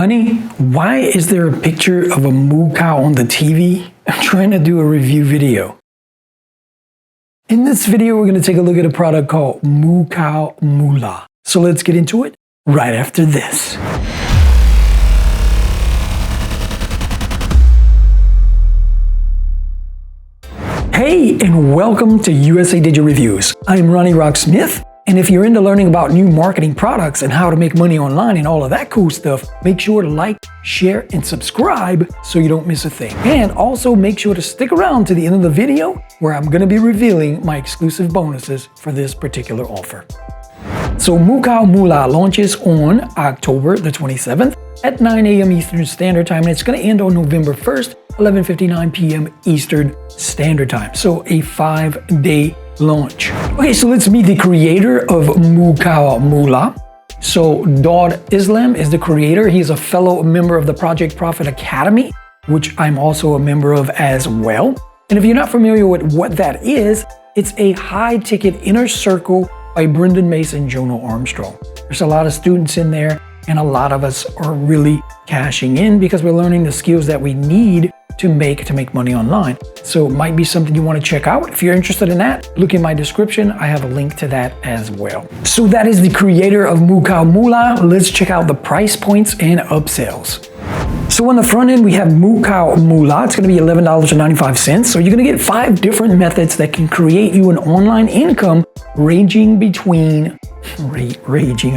Honey, why is there a picture of a moo cow on the TV? I'm trying to do a review video. In this video, we're going to take a look at a product called Moocow Moolah. So let's get into it right after this. Hey, and welcome to USA Digi Reviews. I'm Ronnie Rock Smith. And if you're into learning about new marketing products and how to make money online and all of that cool stuff, make sure to like, share, and subscribe so you don't miss a thing. And also make sure to stick around to the end of the video where I'm going to be revealing my exclusive bonuses for this particular offer. So Moocow Moolah launches on October the 27th at 9 a.m. Eastern Standard Time, and it's going to end on November 1st, 11:59 p.m. Eastern Standard Time. So a 5-day launch. Okay, so let's meet the creator of Moocow Moolah. So Dauwd Islam is the creator. He's a fellow member of the Project Profit Academy, which I'm also a member of as well. And if you're not familiar with what that is, it's a high-ticket inner circle by Brendan Mason and Jonah Armstrong. There's a lot of students in there, and a lot of us are really cashing in because we're learning the skills that we need to make money online. So it might be something you want to check out. If you're interested in that, look in my description. I have a link to that as well. So that is the creator of Moocow Moolah. Let's check out the price points and upsells. So on the front end, we have Moocow Moolah. It's going to be $11.95. So you're going to get 5 different methods that can create you an online income ranging between, raging.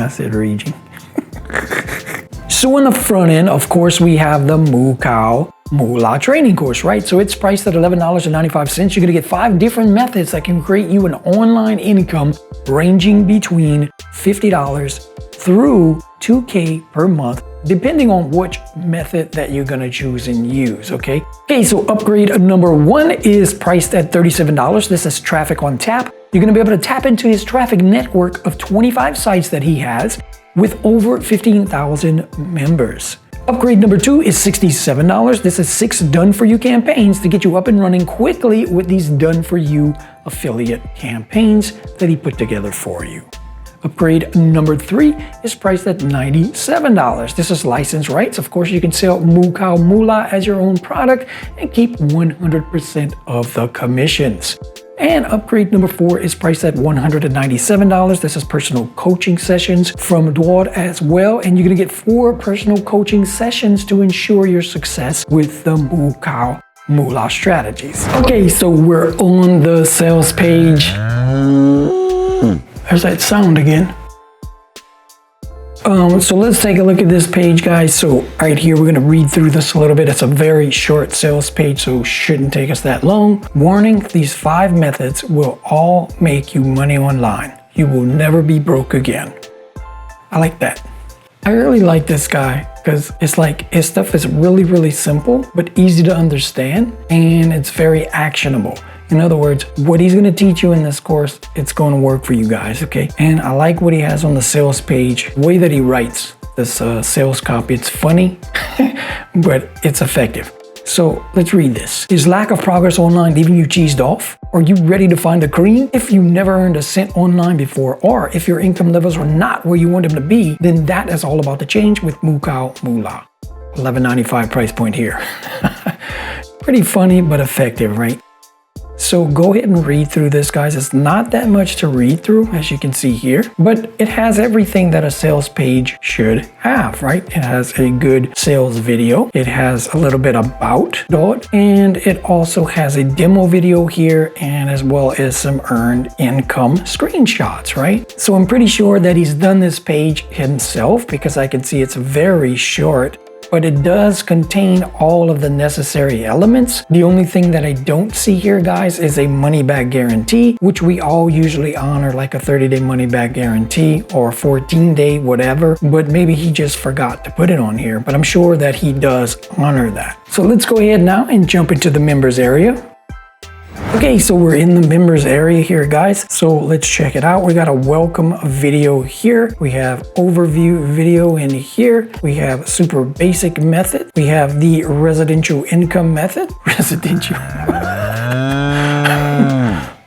So on the front end, of course, we have the Moocow Moolah training course, right? So it's priced at $11.95. You're going to get 5 different methods that can create you an online income ranging between $50 through $2K per month, depending on which method that you're going to choose and use, okay? Okay, so upgrade number 1 is priced at $37. This is traffic on tap. You're going to be able to tap into his traffic network of 25 sites that he has with over 15,000 members. Upgrade number 2 is $67. This is 6 done-for-you campaigns to get you up and running quickly with these done-for-you affiliate campaigns that he put together for you. Upgrade number 3 is priced at $97. This is license rights. Of course, you can sell Moocow Moolah as your own product and keep 100% of the commissions. And upgrade number 4 is priced at $197. This is personal coaching sessions from Dauwd as well. And you're going to get 4 personal coaching sessions to ensure your success with the Moocow Moolah strategies. Okay, so we're on the sales page. There's that sound again. So let's take a look at this page, guys. So right here, we're going to read through this a little bit. It's a very short sales page, so shouldn't take us that long. Warning, these 5 methods will all make you money online. You will never be broke again. I like that. I really like this guy because it's like his stuff is really simple, but easy to understand, and it's very actionable. In other words, what he's going to teach you in this course, it's going to work for you guys, okay? And I like what he has on the sales page, the way that he writes this sales copy. It's funny, but it's effective. So let's read this. Is lack of progress online leaving you cheesed off? Are you ready to find the cream? If you never earned a cent online before, or if your income levels are not where you want them to be, then that is all about to change with Moocow Moolah. $11.95 price point here. Pretty funny, but effective, right? So go ahead and read through this, guys. It's not that much to read through, as you can see here, but it has everything that a sales page should have, right? It has a good sales video. It has a little bit about Dauwd, and it also has a demo video here, and as well as some earned income screenshots, right? So I'm pretty sure that he's done this page himself because I can see it's very short, but it does contain all of the necessary elements. The only thing that I don't see here, guys, is a money-back guarantee, which we all usually honor, like a 30-day money-back guarantee or 14-day whatever, but maybe he just forgot to put it on here, but I'm sure that he does honor that. So let's go ahead now and jump into the members area. Okay, so we're in the members area here, guys. So let's check it out. We got a welcome video here. We have overview video in here. We have super basic method. We have the residential income method. Residential.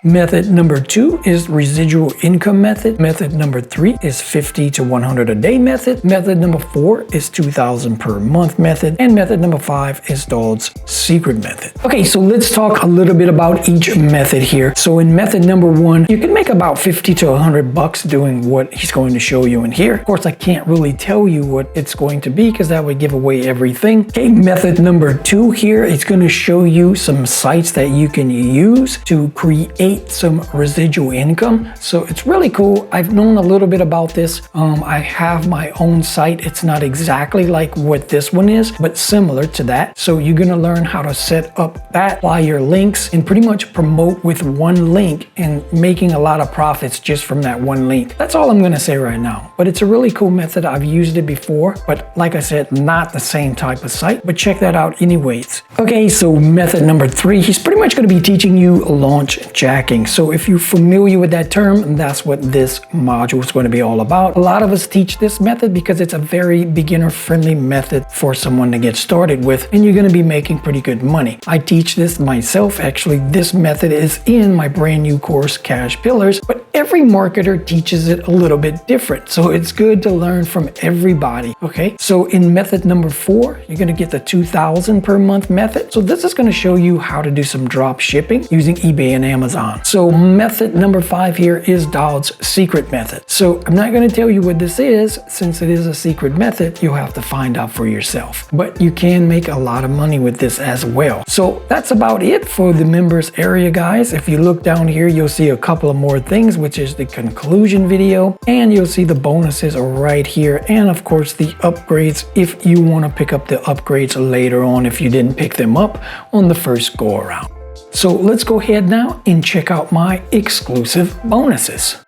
Method number 2 is residual income method. Method number 3 is 50 to 100 a day method. Method number 4 is 2,000 per month method. And method number 5 is Dauwd's secret method. Okay, so let's talk a little bit about each method here. So in method number 1, you can make about 50 to 100 bucks doing what he's going to show you in here. Of course, I can't really tell you what it's going to be because that would give away everything. Okay, method number 2 here is going to show you some sites that you can use to create some residual income. So it's really cool. I've known a little bit about this. I have my own site. It's not exactly like what this one is, but similar to that. So you're going to learn how to set up that, apply your links, and pretty much promote with one link and making a lot of profits just from that one link. That's all I'm going to say right now. But it's a really cool method. I've used it before, but like I said, not the same type of site, but check that out anyways. Okay, so method number 3, he's pretty much going to be teaching you launch jacking. So if you're familiar with that term, that's what this module is going to be all about. A lot of us teach this method because it's a very beginner friendly method for someone to get started with, and you're going to be making pretty good money. I teach this myself. Actually, this method is in my brand new course, Cash Pillars, but every marketer teaches it a little bit different. So it's good to learn from everybody. Okay, so in method number 4, you're going to get the 2,000 per month method. So this is going to show you how to do some drop shipping using eBay and Amazon. So method number 5 here is Dauwd's secret method. So I'm not going to tell you what this is, since it is a secret method. You'll have to find out for yourself, but you can make a lot of money with this as well. So that's about it for the members area, guys. If you look down here, you'll see a couple of more things, which is the conclusion video, and you'll see the bonuses are right here, and of course the upgrades if you want to pick up the upgrades later on if you didn't pick them up on the first go around. So let's go ahead now and check out my exclusive bonuses.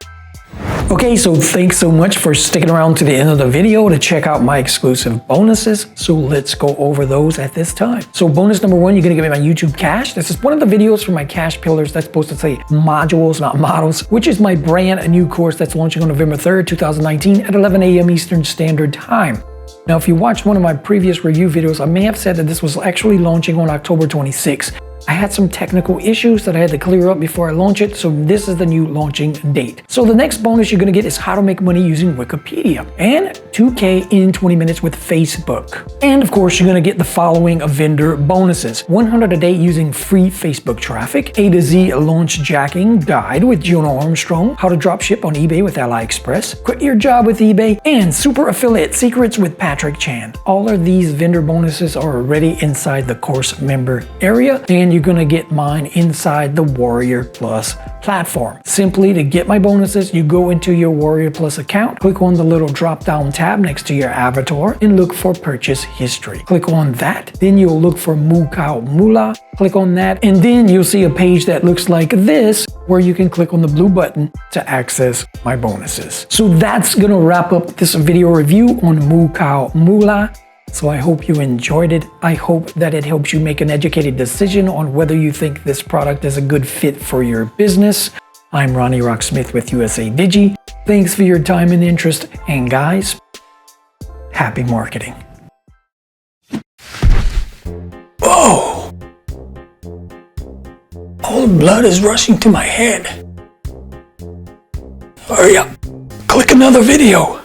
Okay, so thanks so much for sticking around to the end of the video to check out my exclusive bonuses. So let's go over those at this time. So bonus number 1, you're gonna give me my YouTube Cash. This is one of the videos from my Cash Pillars that's supposed to say modules, not models, which is my brand new course that's launching on November 3rd, 2019 at 11 a.m. Eastern Standard Time. Now, if you watched one of my previous review videos, I may have said that this was actually launching on October 26th. I had some technical issues that I had to clear up before I launch it, so this is the new launching date. So the next bonus you're gonna get is how to make money using Wikipedia, and 2K in 20 minutes with Facebook. And of course, you're gonna get the following vendor bonuses: 100 a day using free Facebook traffic, A to Z launch jacking guide with Jonah Armstrong, how to drop ship on eBay with AliExpress, quit your job with eBay, and super affiliate secrets with Patrick Chan. All of these vendor bonuses are already inside the course member area, and you're gonna get mine inside the Warrior Plus platform. Simply, to get my bonuses, you go into your Warrior Plus account, click on the little drop down tab next to your avatar and look for purchase history. Click on that, then you'll look for Moocow Moolah, click on that, and then you'll see a page that looks like this where you can click on the blue button to access my bonuses. So that's gonna wrap up this video review on Moocow Moolah. So I hope you enjoyed it. I hope that it helps you make an educated decision on whether you think this product is a good fit for your business. I'm Ronnie Rocksmith with USA Digi. Thanks for your time and interest. And guys, happy marketing. Oh! All the blood is rushing to my head. Hurry up. Click another video.